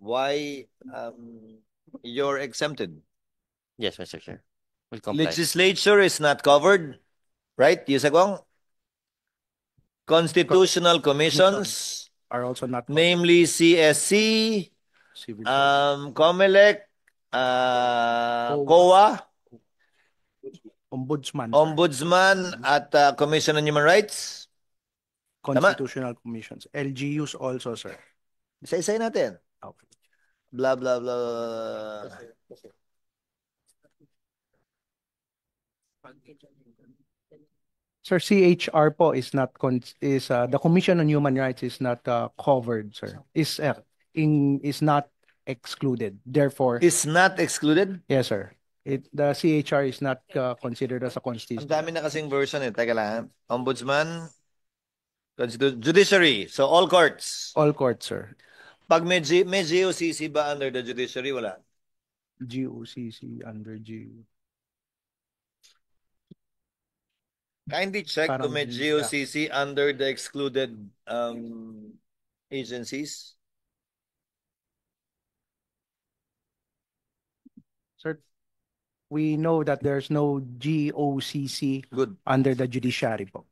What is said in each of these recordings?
why you're exempted. Yes, Mr. Chair. Will comply. Legislature is not covered, right, Yusagong? Constitutional commissions, are also not namely CSC, civil COMELEC, COA, ombudsman, Ombudsman, at Commission on Human Rights. constitutional commissions, LGUs also, sir. Isa-isay natin. Okay. Blah, blah, blah. Sir, CHR po is not the Commission on Human Rights is not covered, sir. Is not excluded. Therefore, Is not excluded? yes, sir. The CHR is not considered as a Ang constitution. dami na kasing version eh. Teka lang. Ombudsman, Judiciary. So all courts. All courts, sir. Pag may GOCC ba under the judiciary? Wala. GOCC under GU. Kindly check Parang kung may GOCC under the excluded agencies. Sir, we know that there's no GOCC Good. under the judiciary po.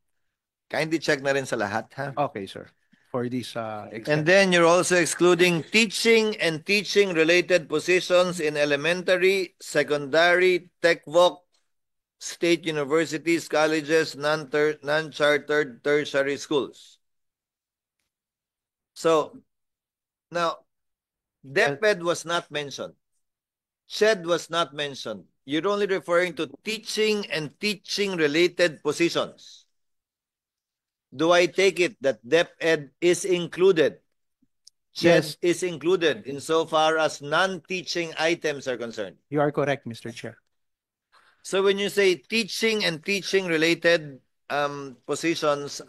Kindly check na rin sa lahat, ha? Okay, sir. For this And then you're also excluding teaching and teaching-related positions in elementary, secondary, TechVoc, state universities, colleges, non-chartered tertiary schools. So, now, DepEd was not mentioned. SHED was not mentioned. You're only referring to teaching and teaching-related positions. Do I take it that DepEd is included? Yes. SHED is included insofar as non-teaching items are concerned. You are correct, Mr. Chair. So when you say teaching and teaching-related positions,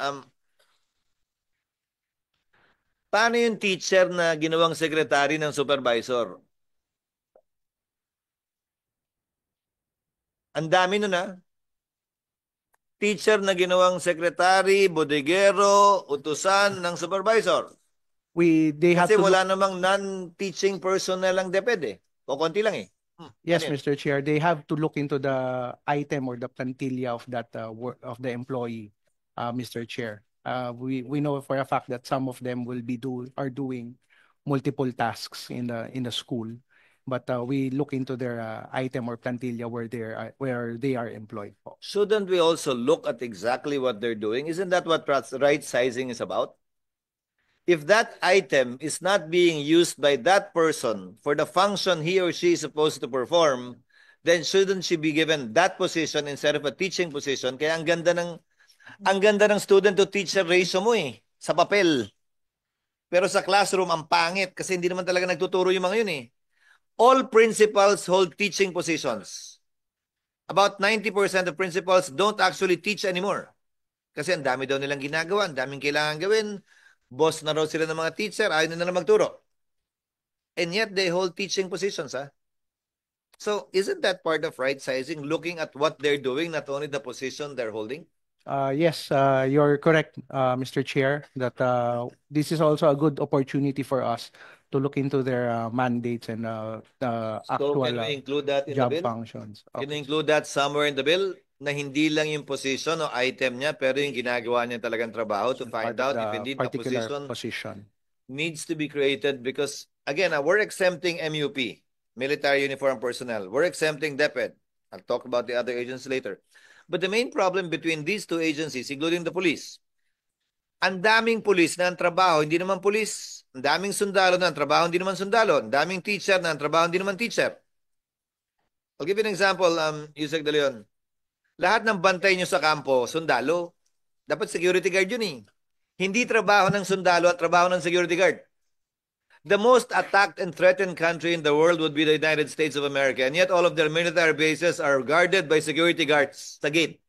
paano yung teacher na ginawang secretary ng supervisor? Ang dami nun ha. Teacher na ginawang secretary, bodegero, utusan ng supervisor. Kasi wala namang non-teaching personnel ang DepEd eh. O konti lang eh. Yes, Mr. Chair, they have to look into the item or the plantilla of that of the employee, Mr. Chair. We know for a fact that some of them are doing multiple tasks in the school, but we look into their item or plantilla where they are employed. Shouldn't we also look at exactly what they're doing? Isn't that what right sizing is about? If that item is not being used by that person for the function he or she is supposed to perform, then shouldn't she be given that position instead of a teaching position? Kaya ang ganda ng student to teacher ratio mo eh, sa papel. Pero sa classroom, ang pangit kasi hindi naman talaga nagtuturo yung mga yun eh. All principals hold teaching positions. About 90% of principals don't actually teach anymore. Kasi ang dami daw nilang ginagawa, ang daming kailangan gawin. Boss na raw sila ng mga teacher, ayaw na magturo. And yet they hold teaching positions, ha? So isn't that part of right sizing, looking at what they're doing, not only the position they're holding? Yes, you're correct, Mr. Chair, that this is also a good opportunity for us to look into their mandates and actual can we include that in job the bill? functions. Can we include that somewhere in the bill na hindi lang yung position o item niya, pero yung ginagawa niya talagang trabaho to find out if indeed a position needs to be created? Because, again, we're exempting MUP, military uniform personnel. We're exempting DepEd. I'll talk about the other agencies later. But the main problem between these two agencies, including the police, ang daming police na ang trabaho, hindi naman police. Ang daming sundalo na ang trabaho, hindi naman sundalo. Ang daming teacher na ang trabaho, hindi naman teacher. I'll give you an example, Yusek De Leon. Lahat ng bantay nyo sa kampo, sundalo. Dapat security guard yun eh. Hindi trabaho ng sundalo at trabaho ng security guard. The most attacked and threatened country in the world would be the United States of America, and yet all of their military bases are guarded by security guards sa gate.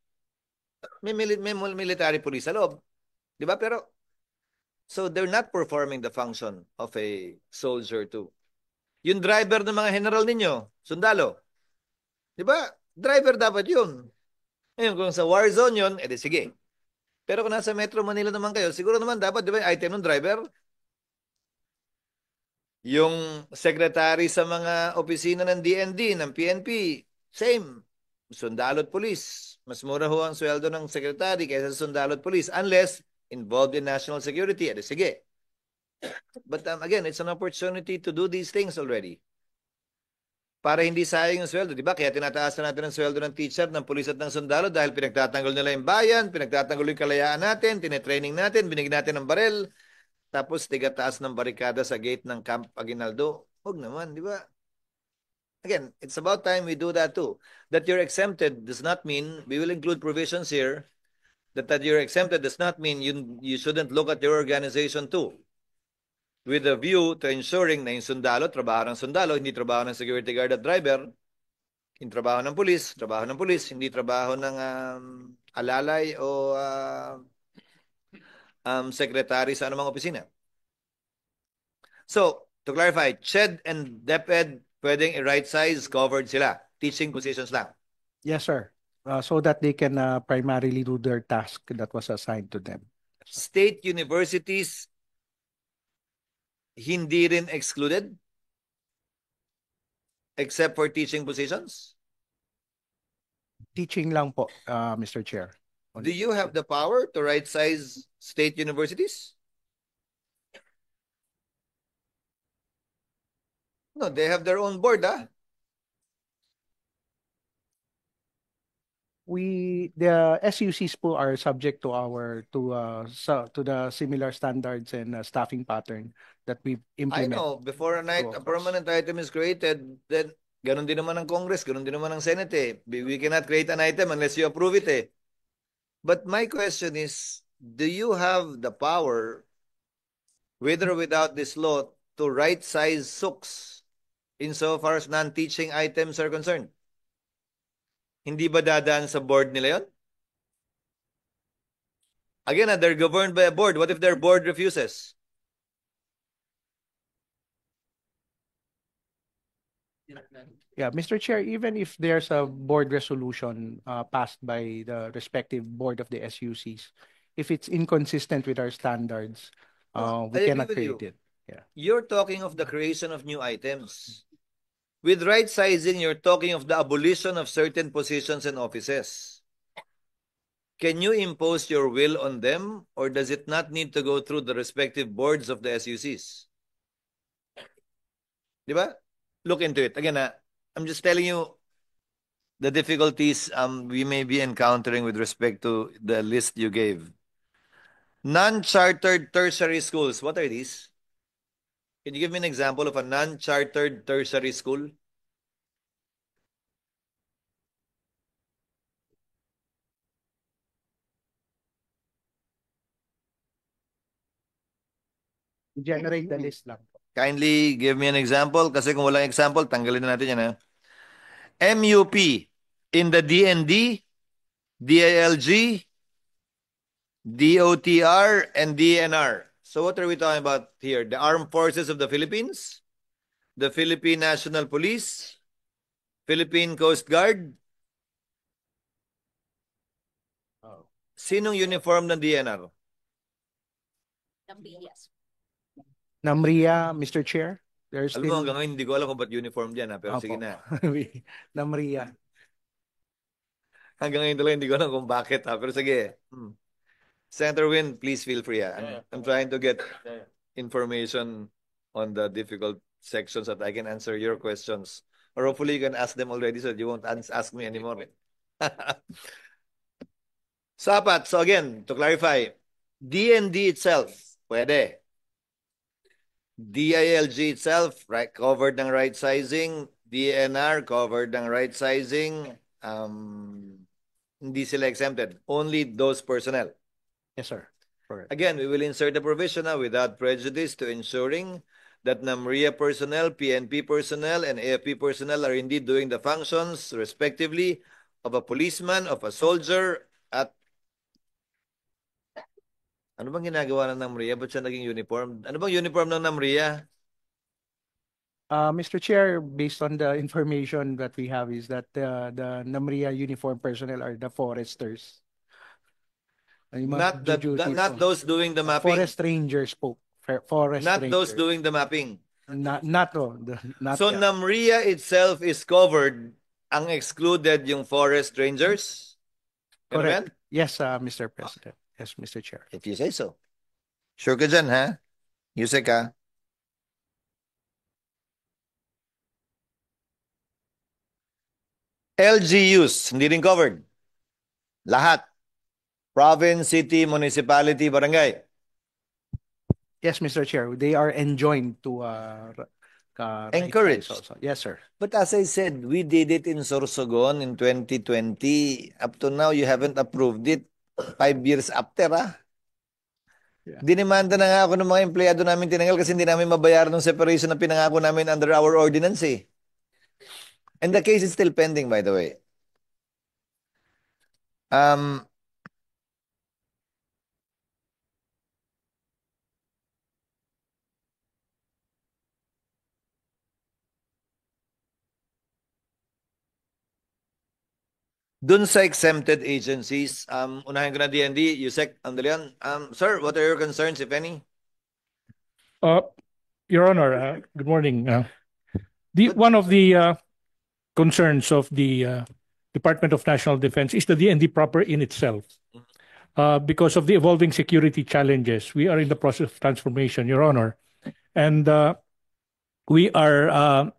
May military police sa loob. Di ba? Pero, so they're not performing the function of a soldier too. Yung driver ng mga general ninyo, sundalo. Di ba? Driver dapat yun. Ngayon, kung sa war zone yun, edi sige. Pero kung nasa Metro Manila naman kayo, siguro naman dapat, di ba, item ng driver? Yung secretary sa mga opisina ng DND, ng PNP, same. Sundalo at police. Mas mura ho ang sweldo ng secretary kaysa sa sundalo at police unless involved in national security. Edi sige. But again, it's an opportunity to do these things already. Para hindi sayang yung sweldo, di ba? Kaya tinataasan natin ang sweldo ng teacher, ng pulis at ng sundalo dahil pinagtatanggol nila yung bayan, pinagtatanggol yung kalayaan natin, tinetraining natin, binigyan natin ng barel, tapos tigataas ng barikada sa gate ng Camp Aguinaldo. Huwag naman, di ba? Again, it's about time we do that too. That you're exempted does not mean, we will include provisions here, that you're exempted does not mean you shouldn't look at your organization too. With a view to ensuring na yung sundalo, trabaho ng sundalo, hindi trabaho ng security guard at driver, yung trabaho ng pulis, hindi trabaho ng alalay o secretary sa anumang opisina. So, to clarify, CHED and DepEd, pwedeng i-right size, covered sila. Teaching positions lang. Yes, sir. So that they can primarily do their task that was assigned to them. State universities, hindi rin excluded? Except for teaching positions? Teaching lang po, Mr. Chair. Do you have the power to right size state universities? No, they have their own board, ah. The SUCs po are subject to the similar standards and staffing pattern that we implement. I know, before a permanent item is created, then ganun din naman ng Congress, ganun din naman ng Senate eh. We cannot create an item unless you approve it eh. But my question is, do you have the power, with or without this law, to right size SUCs insofar as non-teaching items are concerned? Hindi ba dadaan sa board nila yon? Again, they're governed by a board. What if their board refuses? Yeah, Mr. Chair, even if there's a board resolution passed by the respective board of the SUCs, if it's inconsistent with our standards, we cannot create it. Yeah. You're talking of the creation of new items. With right sizing, you're talking of the abolition of certain positions and offices. Can you impose your will on them, or does it not need to go through the respective boards of the SUCs? Di ba? Look into it. Again, I'm just telling you the difficulties we may be encountering with respect to the list you gave. Non-chartered tertiary schools, what are these? Can you give me an example of a non-chartered tertiary school? Generate the list lang. Kindly give me an example kasi kung walang example, tanggalin na natin yan. Ha? MUP in the DND, DILG, DOTR, and DNR. So what are we talking about here? The Armed Forces of the Philippines, the Philippine National Police, Philippine Coast Guard. Sinong uniform ng DNR? Namria, Mr. Chair. There's Alam mo, hanggang ngayon, hindi ko alam kung ba't uniform dyan, pero Opo. sige na. Namria. Hanggang ngayon talaga hindi ko alam kung bakit, pero sige. Senator Win, please feel free. I'm trying to get information on the difficult sections that I can answer your questions. Or hopefully you can ask them already so you won't ask me anymore. Sapat. So again, to clarify, DND itself, pwede. DILG itself, right, covered ng right sizing. DNR, covered ng right sizing. Hindi sila exempted. Only those personnel. Yes, sir. Correct. Again, we will insert a provision without prejudice to ensuring that NAMRIA personnel, PNP personnel, and AFP personnel are indeed doing the functions, respectively, of a policeman, of a soldier, at ano bang ginagawa ng NAMRIA? Ba't siya naging uniform? Ano bang uniform ng NAMRIA? Mr. Chair, based on the information that we have is that the NAMRIA uniform personnel are the foresters. Not those doing the mapping. Forest rangers po. Forest Not rangers. those doing the mapping. Not So NAMRIA itself is covered, ang excluded yung forest rangers? Ganun ba yan? correct. Yes, Mr. President. Yes, Mr. Chair. If you say so. Sure ka dyan, ha? Yusek, ha? LGUs, hindi rin covered. Lahat. Province, city, municipality, barangay. Yes, Mr. Chair. They are enjoined to Encouraged. also. Yes, sir. But as I said, we did it in Sorsogon in 2020. Up to now, you haven't approved it. 5 years after, ha? Yeah. Dinimanda na nga ako ng mga empleyado namin tinanggal kasi hindi namin mabayaran ng separation na pinangako namin under our ordinance, eh. And the case is still pending, by the way. Dun sa exempted agencies, unahin ko na DND, Yusek Andalian. Sir, what are your concerns, if any? Your Honor, good morning. One of the concerns of the Department of National Defense is the DND proper in itself. Because of the evolving security challenges, we are in the process of transformation, Your Honor, and we are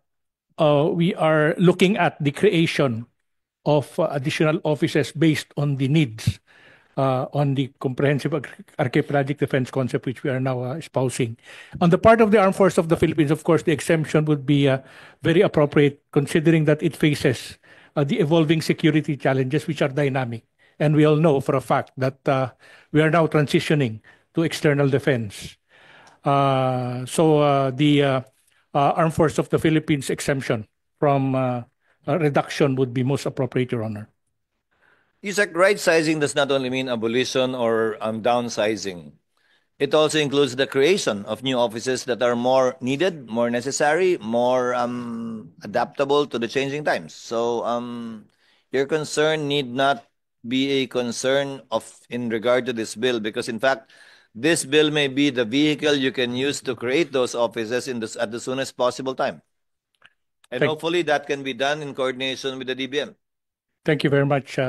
looking at the creation of additional offices based on the needs on the comprehensive archipelagic defense concept which we are now espousing. On the part of the Armed Forces of the Philippines, of course, the exemption would be very appropriate considering that it faces the evolving security challenges which are dynamic. And we all know for a fact that we are now transitioning to external defense. So the Armed Forces of the Philippines exemption from reduction would be most appropriate, Your Honor. Yusek, right sizing does not only mean abolition or downsizing. It also includes the creation of new offices that are more needed, more necessary, more adaptable to the changing times. So your concern need not be a concern in regard to this bill, because in fact, this bill may be the vehicle you can use to create those offices at the soonest possible time. And hopefully that can be done in coordination with the DBM. Thank you very much.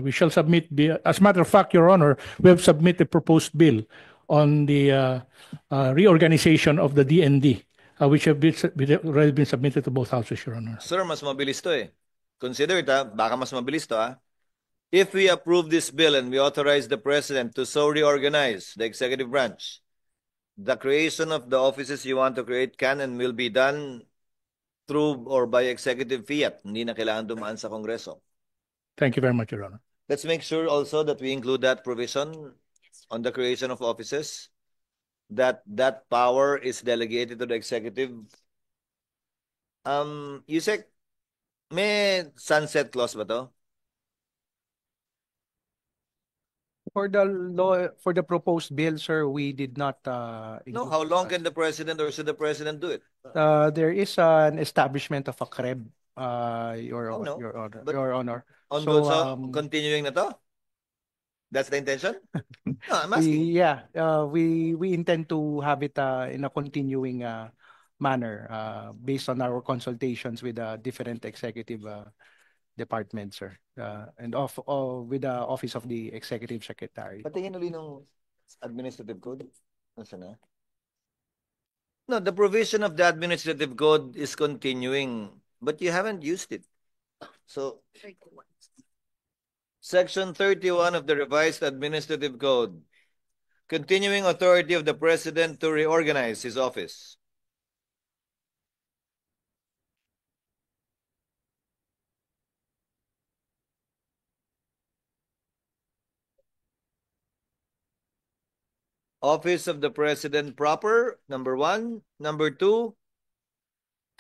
We shall submit as a matter of fact, Your Honor, we have submitted a proposed bill on the reorganization of the DND, which have already been submitted to both houses, Your Honor. Sir, mas mabilis to, eh. Consider it, ha? Baka mas mabilis to, ha? If we approve this bill and we authorize the President to so reorganize the executive branch, the creation of the offices you want to create can and will be done through or by executive fiat. Hindi na kailangan dumaan sa Kongreso. Thank you very much, Your Honor. Let's make sure also that we include that provision on the creation of offices, that power is delegated to the executive. Yusek, may sunset clause ba to? For the proposed bill, sir, we did not. No, how long can the President or should the President do it? There is an establishment of a CREB, Your no, Honor. but- Your Honor. So, continuing na to? That's the intention? No, I'm asking. We intend to have it in a continuing manner based on our consultations with different executive departments, sir, and with the Office of the Executive Secretary. Patingin uli ng administrative code. Nasaan na? No, the provision of the administrative code is continuing, but you haven't used it. So, Section 31 of the revised administrative code, continuing authority of the President to reorganize his office. Office of the President proper, number 1. Number 2,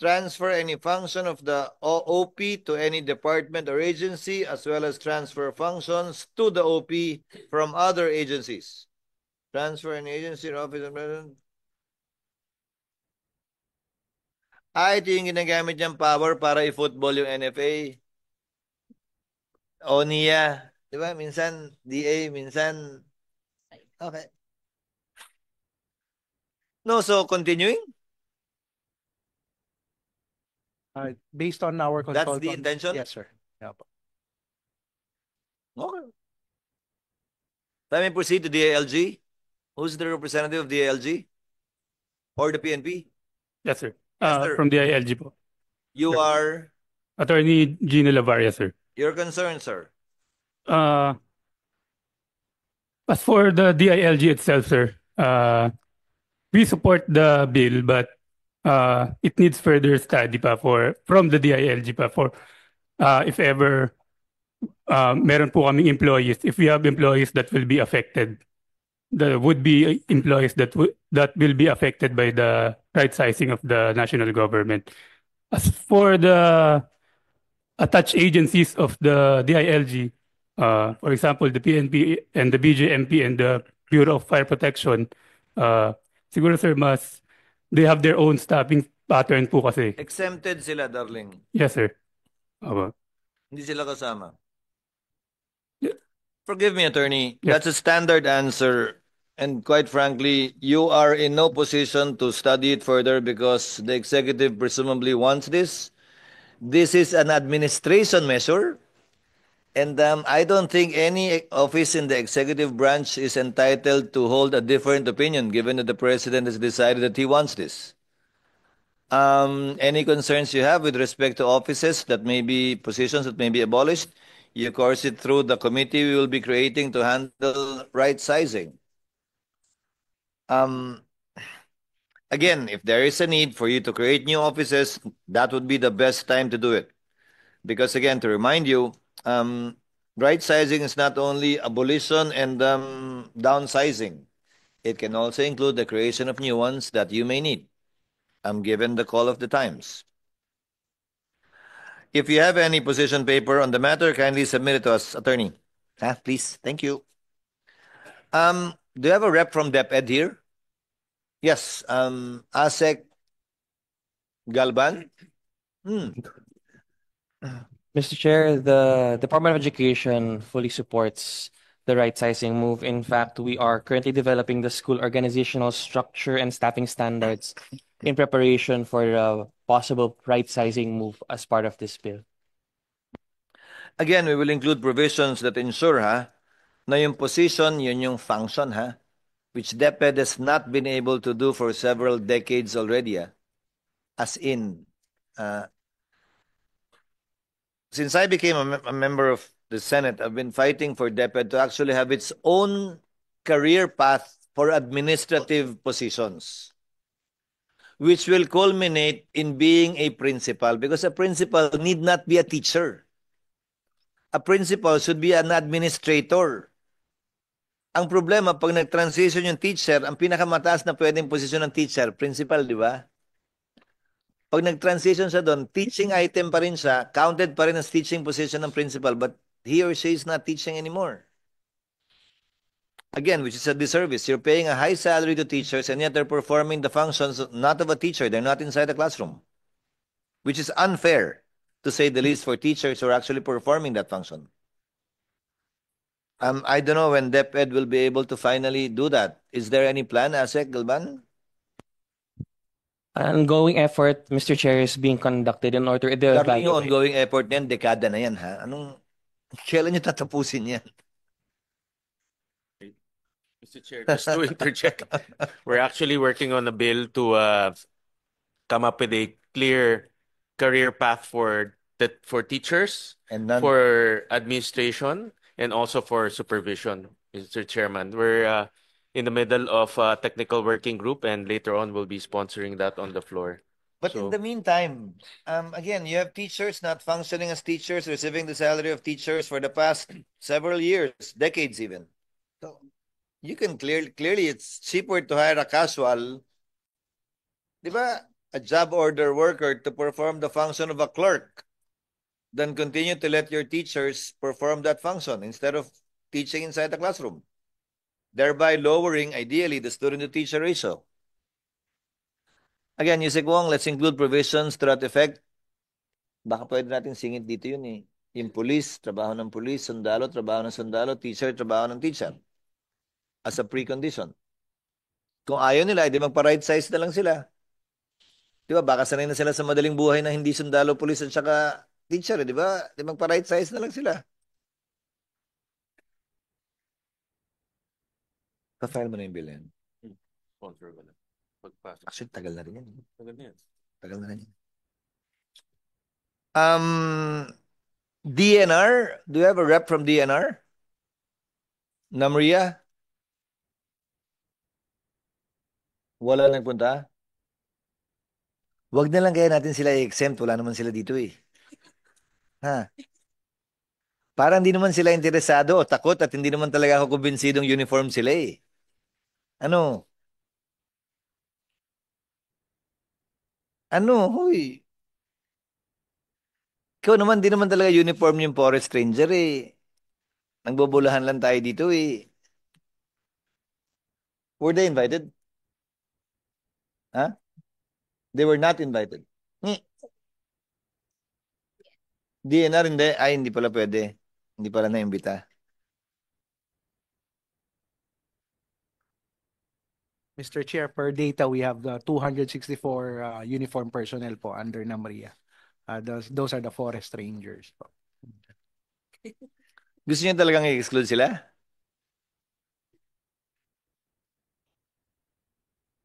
transfer any function of the OP to any department or agency, as well as transfer functions to the OP from other agencies. Transfer an agency or office of President. Ito yung ginagamit niyang power para i-football yung NFA. O NIA. Diba? Minsan DA, minsan... Okay. No, so continuing? Based on our That's the consultant. intention? Yes, sir. Yeah, po. Okay. Let me proceed to DILG. Who's the representative of DILG? Or the PNP? Yes, sir. Yes, sir. From the ILG po. You Sure. are Attorney Gino Lavaria, sir. your concern, sir. Uh, as for the DILG itself, sir, we support the bill, but it needs further study pa from the DILG pa for if ever meron po kaming employees, if we have employees that will be affected, the would be employees that will be affected by the right sizing of the national government. As for the attached agencies of the DILG, for example, the PNP and the BJMP and the Bureau of Fire Protection, siguro sir, they have their own staffing pattern po kasi. Exempted sila, darling. Yes, sir. Opo. Hindi sila kasama. Yeah. Forgive me, attorney. Yes. That's a standard answer. And quite frankly, you are in no position to study it further because the executive presumably wants this. This is an administration measure. And I don't think any office in the executive branch is entitled to hold a different opinion, given that the president has decided that he wants this. Any concerns you have with respect to offices that may be positions that may be abolished, you course it through the committee we will be creating to handle right sizing. Again, if there is a need for you to create new offices, that would be the best time to do it. Because again, to remind you, right sizing is not only abolition and downsizing. It can also include the creation of new ones that you may need, given the call of the times. If you have any position paper on the matter, kindly submit it to us, attorney. Please. Thank you. Do you have a rep from DepEd here? Yes. ASEC Galban? Mr. Chair, the Department of Education fully supports the right sizing move. In fact, we are currently developing the school organizational structure and staffing standards in preparation for a possible right sizing move as part of this bill. Again, we will include provisions that ensure na yung position, yun yung function which DepEd has not been able to do for several decades already. As in, since I became a member of the Senate, I've been fighting for DepEd to actually have its own career path for administrative positions, which will culminate in being a principal, because a principal need not be a teacher. A principal should be an administrator. Ang problema, pag nag-transition yung teacher, ang pinakamataas na pwedeng posisyon ng teacher, principal, di ba? Pag nag-transition siya doon, teaching item pa rin siya, counted pa rin as teaching position ng principal, but he or she is not teaching anymore. Again, which is a disservice. You're paying a high salary to teachers and yet they're performing the functions not of a teacher. They're not inside the classroom, which is unfair, to say the least, for teachers who are actually performing that function. I don't know when DepEd will be able to finally do that. Is there any plan, ASEC Galban? An ongoing effort, Mr. Chair, is being conducted in order to Darling, yung ongoing effort niyan, dekada na yan, kailan nyo tatapusin yan? Mr. Chair, just to interject, we're actually working on a bill to come up with a clear career path for teachers, And for administration, and also for supervision, Mr. Chairman. We're in the middle of a technical working group, and later on we'll be sponsoring that on the floor. But in the meantime, again, you have teachers not functioning as teachers, receiving the salary of teachers for the past several years, decades even. So you can clearly it's cheaper to hire a casual, di ba, a job order worker to perform the function of a clerk than continue to let your teachers perform that function instead of teaching inside the classroom, thereby lowering, ideally, the student-to-teacher ratio. Again, Yusek Wong, let's include provisions to that effect. Baka pwede natin singit dito yun eh. Yung police, trabaho ng police, sundalo, trabaho ng sundalo, teacher, trabaho ng teacher. As a precondition. Kung ayaw nila, edi magpa-right size na lang sila. Di ba? Baka sanay na sila sa madaling buhay na hindi sundalo, pulis at saka teacher, di ba? Di magpa-right size na lang sila. Pa-file mo na yung bill yan. Sponsor ko na. Pagpasok. Actually, tagal na rin yan. Tagal na yan. Tagal na rin yan. DNR, do you have a rep from DNR? Namria? Wala nagpunta? Wag na lang kaya natin sila i-exempt. Wala naman sila dito eh. Ha? Parang hindi naman sila interesado o takot at hindi naman talaga ako kumbinsidong uniform sila eh. Ano? Ano? Huy. Ikaw naman, di naman talaga uniform yung forest ranger eh. Nagbobolahan lang tayo dito eh. Were they invited? Huh? They were not invited. DNR hindi. Ay, hindi pala pwede. Hindi pala na-imbita. Mr. Chair, per data, we have the 264 uniform personnel po under Namria. Those are the forest rangers po. Gusto niyo talagang i-exclude sila?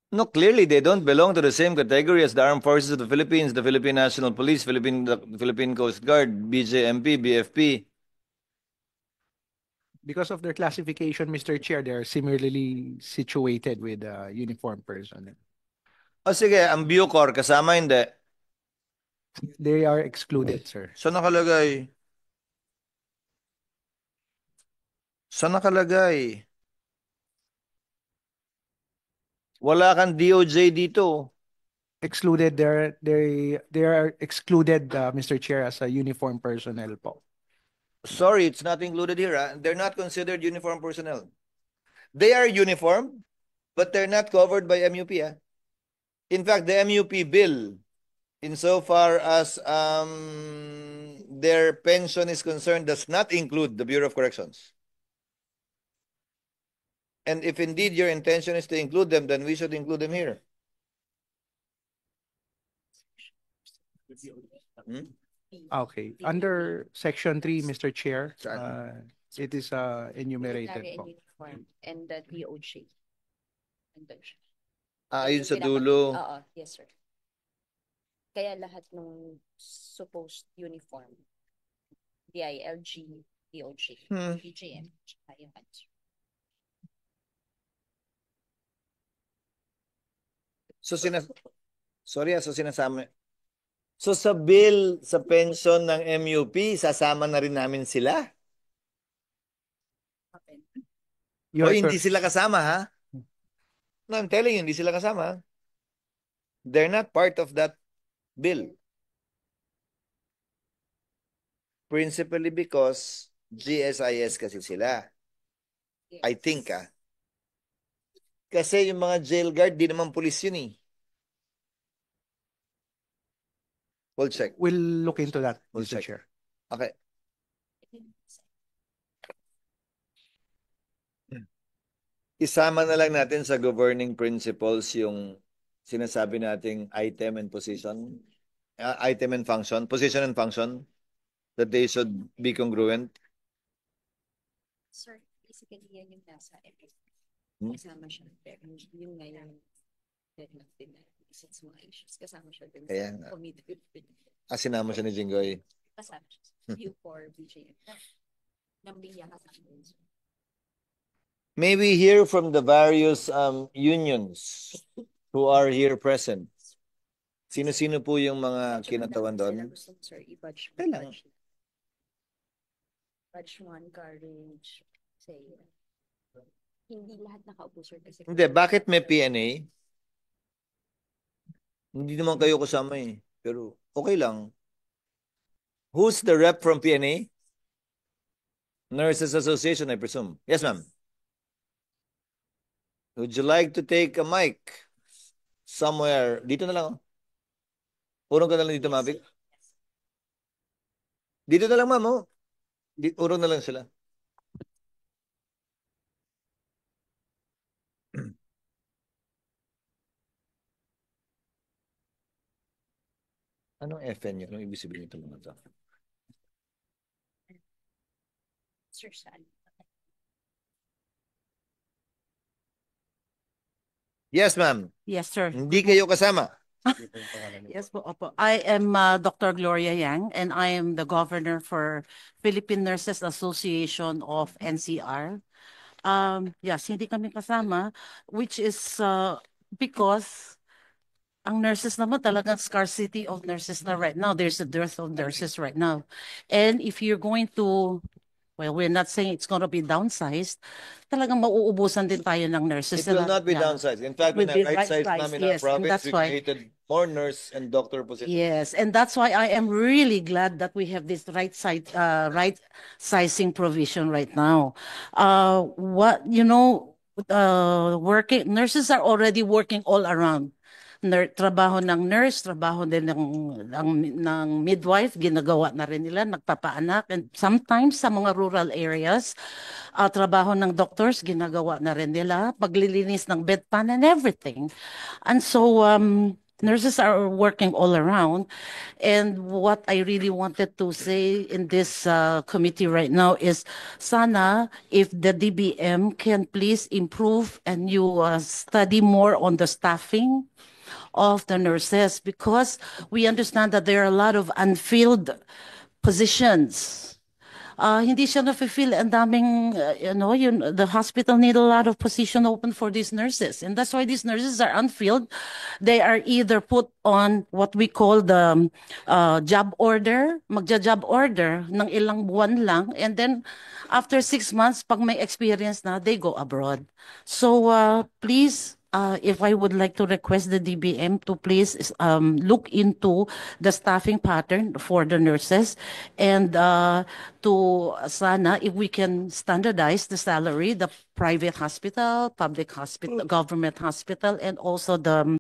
No, clearly they don't belong to the same category as the Armed Forces of the Philippines, the Philippine National Police, the Philippine Coast Guard, BJMP, BFP. Because of their classification, Mr. Chair, they are similarly situated with uniform personnel. O sige, ang Bucor kasama hindi. They are excluded, sir. Saan nakalagay? Saan nakalagay? Wala kang DOJ dito. Excluded, they are excluded, Mr. Chair, as a uniform personnel po. Sorry, it's not included here. They're not considered uniform personnel. They are uniform, but they're not covered by MUP. In fact, the MUP bill, insofar as their pension is concerned, does not include the Bureau of Corrections. And if indeed your intention is to include them, then we should include them here. Okay. Under Section 3, Mr. Chair, it is enumerated Military po. and uniform and the DOJ. Andun siya. Ayun sa Yung dulo. Oo, yes sir. Kaya lahat ng supposed uniform, DILG, DOJ, BGM, tsaka yung answer. So sinasama. So sa bill sa pension ng MUP, sasama na rin namin sila? O hindi sila kasama, ha? No, I'm telling you, hindi sila kasama. They're not part of that bill. Principally because GSIS kasi sila. I think, Kasi yung mga jail guard, di naman pulis yun eh. We'll check. We'll look into that, We'll Mr. check. Chair. Okay. Isama na lang natin sa governing principles yung sinasabi nating item and position, item and function, position and function, that they should be congruent. Sir, basically yan yung nasa MF. Kasama siya. Pero yung ngayon, deadlock din na isa sa mga issues. Kasama siya din Kaya sa committee. Sinama siya ni Jinggoy. Kasama siya sa U4, BJM. Nambiya kasama din siya. May we hear from the various unions who are here present? Sino-sino po yung mga kinatawan doon? Sir, i-badge mo. Kailan? Badge 1, courage, say, hindi lahat nakaupo, sir. Kasi Hindi, bakit may PNA? Hindi naman kayo kasama eh. Pero okay lang. Who's the rep from PNA? Nurses Association, I presume. Yes, ma'am. Would you like to take a mic somewhere? Dito na lang. Urong ka na lang dito, Mavic. Dito na lang, ma'am. Urong na lang sila. Anong FN yun? Anong ibig sabihin ito mga to? Sir Sal. Yes, ma'am. Yes, sir. Hindi kayo kasama. Yes po, opo. I am Dr. Gloria Yang, and I am the governor for Philippine Nurses Association of NCR. Yes, hindi kami kasama, which is because ang nurses naman talagang scarcity of nurses na right now. There's a dearth of nurses right now. And if you're going to, well, we're not saying it's going to be downsized, talagang mauubusan din tayo ng nurses. It will not be Yeah. downsized. In fact, Will when be I right-sized right-sized, namin our yes, and province, that's we why- created more nurse and doctor positions. Yes, and that's why I am really glad that we have this right sizing provision right now. Working nurses are already working all around. Trabaho ng nurse, trabaho din ng midwife, ginagawa na rin nila, nagpapaanak, and sometimes sa mga rural areas, trabaho ng doctors, ginagawa na rin nila, paglilinis ng bedpan and everything. And so, nurses are working all around. And what I really wanted to say in this committee right now is, sana if the DBM can please improve and you study more on the staffing of the nurses, because we understand that there are a lot of unfilled positions. Hindi siya na-fulfill. Ang daming, the hospital need a lot of position open for these nurses. And that's why these nurses are unfilled. They are either put on what we call the job order, magja-job order ng ilang buwan lang. And then after 6 months, pag may experience na, they go abroad. So please, if I would like to request the DBM to please look into the staffing pattern for the nurses, and to sana if we can standardize the salary, the private hospital, public hospital, government hospital, and also the